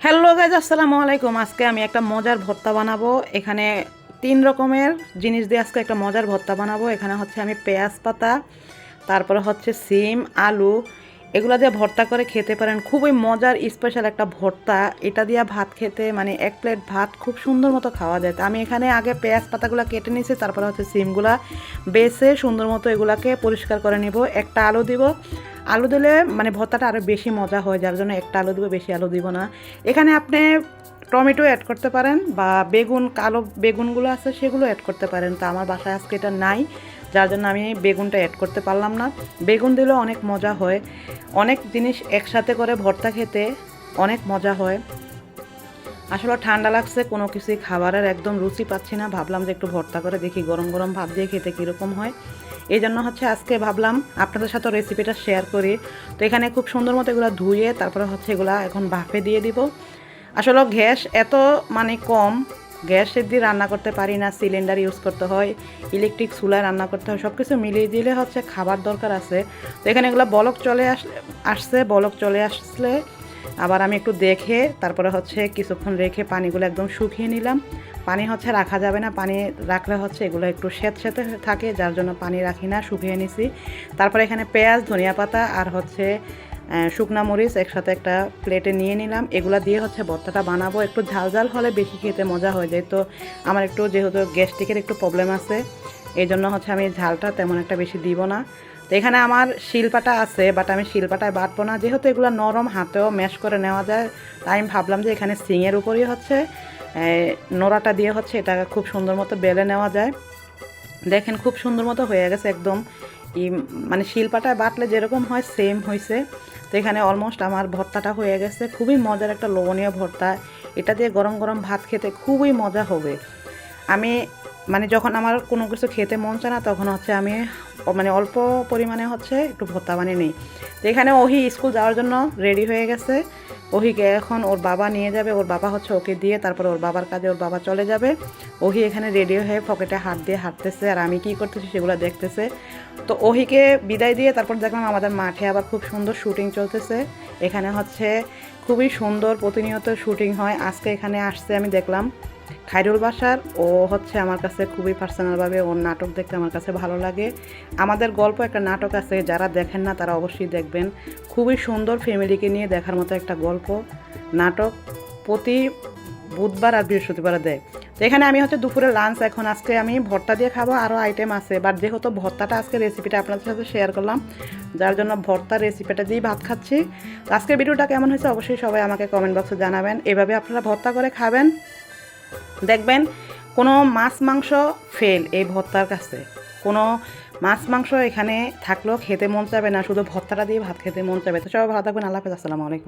Hello guys, আসসালামু আলাইকুম। আজকে আমি একটা মজার ভর্তা বানাবো। এখানে 3 রকমের জিনিস দিয়ে আজকে একটা মজার ভর্তা বানাবো। এখানে হচ্ছে আমি পেঁয়াজ পাতা, তারপরে হচ্ছে সিম, আলু, এগুলো দিয়ে ভর্তা করে খেতে পারেন। খুবই মজার স্পেশাল একটা ভর্তা। এটা দিয়ে ভাত খেতে মানে 1 প্লেট ভাত খুব সুন্দর মতো খাওয়া যায়। তো আমি এখানে আগে পেঁয়াজ পাতাগুলো কেটে নিয়েছি, তারপরে হচ্ছে সিমগুলা বেছে সুন্দর মতো এগুলাকে পরিষ্কার করে নিব। একটা আলু দিব। আলু দিলে মানে ভর্তাটা আরও বেশি মজা হয়, যার জন্য একটা আলু দিব, বেশি আলু দিব না। এখানে আপনি টমেটো অ্যাড করতে পারেন বা বেগুন, কালো বেগুনগুলো আছে সেগুলো অ্যাড করতে পারেন। তো আমার বাসায় আজকে এটা নাই, যার জন্য আমি বেগুনটা অ্যাড করতে পারলাম না। বেগুন দিলেও অনেক মজা হয়। অনেক জিনিস একসাথে করে ভর্তা খেতে অনেক মজা হয়। আসলে ঠান্ডা লাগছে, কোনো কিছুই খাবারের একদম রুচি পাচ্ছি না। ভাবলাম যে একটু ভর্তা করে দেখি গরম গরম ভাত দিয়ে খেতে কীরকম হয়। এই জন্য হচ্ছে আজকে ভাবলাম আপনাদের সাথে রেসিপিটা শেয়ার করি। তো এখানে খুব সুন্দর মতো এগুলো ধুয়ে তারপরে হচ্ছে এগুলো এখন ভাপে দিয়ে দিব। আসলে গ্যাস এত মানে কম, গ্যাসের দিয়ে রান্না করতে পারি না, সিলিন্ডার ইউজ করতে হয়, ইলেকট্রিক চুলায় রান্না করতে হয়। সব কিছু মিলিয়ে দিলে হচ্ছে খাবার দরকার আছে। তো এখানে এগুলো বলক চলে আসছে, বলক চলে আসলে আবার আমি একটু দেখে তারপরে হচ্ছে কিছুক্ষণ রেখে পানিগুলো একদম শুকিয়ে নিলাম। পানি হচ্ছে রাখা যাবে না, পানি রাখলে হচ্ছে এগুলো একটু স্যাঁতস্যাঁতে থাকে, যার জন্য পানি রাখি না, শুকিয়ে নিছি। তারপরে এখানে পেঁয়াজ, ধনিয়া পাতা আর হচ্ছে শুকনা মরিচ একসাথে একটা প্লেটে নিয়ে নিলাম। এগুলো দিয়ে হচ্ছে ভর্তাটা বানাবো। একটু ঝাল ঝাল হলে বেশি খেতে মজা হয়ে যায়। তো আমার একটু যেহেতু গ্যাস্ট্রিকের একটু প্রবলেম আছে, এই জন্য হচ্ছে আমি ঝালটা তেমন একটা বেশি দিব না। তো এখানে আমার শিলপাটা আছে, বাট আমি শিলপাটায় বাটবো না, যেহেতু এগুলো নরম, হাতেও ম্যাশ করে নেওয়া যায়। তাই আমি ভাবলাম যে এখানে সিংয়ের উপরই হচ্ছে নোড়াটা দিয়ে হচ্ছে এটা খুব সুন্দর মতো বেলে নেওয়া যায়। দেখেন খুব সুন্দর মতো হয়ে গেছে একদম। মানে শিলপাটায় বাটলে যেরকম হয় সেম হয়েছে। তো এখানে অলমোস্ট আমার ভর্তাটা হয়ে গেছে। খুবই মজার একটা লোভনীয় ভর্তা। এটা দিয়ে গরম গরম ভাত খেতে খুবই মজা হবে। আমি মানে যখন আমার কোনো কিছু খেতে মন চায় না, তখন হচ্ছে আমি মানে অল্প পরিমাণে হচ্ছে একটু ভর্তা বানিয়ে নিই। তো এখানে ওহি স্কুল যাওয়ার জন্য রেডি হয়ে গেছে। ওহিকে এখন ওর বাবা নিয়ে যাবে। ওর বাবা হচ্ছে ওকে দিয়ে তারপর ওর বাবার কাজে ওর বাবা চলে যাবে। ওহি এখানে রেডি হয়ে পকেটে হাত দিয়ে হাঁটতেছে, আর আমি কী করতেছি সেগুলো দেখতেছে। তো ওহিকে বিদায় দিয়ে তারপর দেখলাম আমাদের মাঠে আবার খুব সুন্দর শুটিং চলতেছে। এখানে হচ্ছে খুবই সুন্দর প্রতিনিয়ত শুটিং হয়। আজকে এখানে আসছে আমি দেখলাম খায়রুল বাসার। ও হচ্ছে আমার কাছে খুবই পার্সোনালভাবে ওর নাটক দেখতে আমার কাছে ভালো লাগে। আমাদের গল্প একটা নাটক আছে, যারা দেখেন না তারা অবশ্যই দেখবেন। খুবই সুন্দর, ফ্যামিলিকে নিয়ে দেখার মতো একটা গল্প নাটক। প্রতি বুধবার আর বৃহস্পতিবারে দেয়। তো এখানে আমি হচ্ছে দুপুরে লাঞ্চ এখন আজকে আমি ভর্তা দিয়ে খাবো, আরও আইটেম আছে, বাট যেহেতু ভর্তাটা আজকে রেসিপিটা আপনাদের সাথে শেয়ার করলাম, যার জন্য ভর্তার রেসিপিটা দিয়েই ভাত খাচ্ছি। তো আজকের ভিডিওটা কেমন হয়েছে অবশ্যই সবাই আমাকে কমেন্ট বক্সে জানাবেন। এভাবে আপনারা ভর্তা করে খাবেন, দেখবেন কোনো মাছ মাংস ফেল এই ভর্তার কাছে। কোনো মাছ মাংস এখানে থাকলেও খেতে মন চাবে না, শুধু ভর্তাটা দিয়ে ভাত খেতে মন চাবে। তো সবাই ভালো থাকবেন। আল্লাহ হাফেজ, আসসালামু আলাইকুম।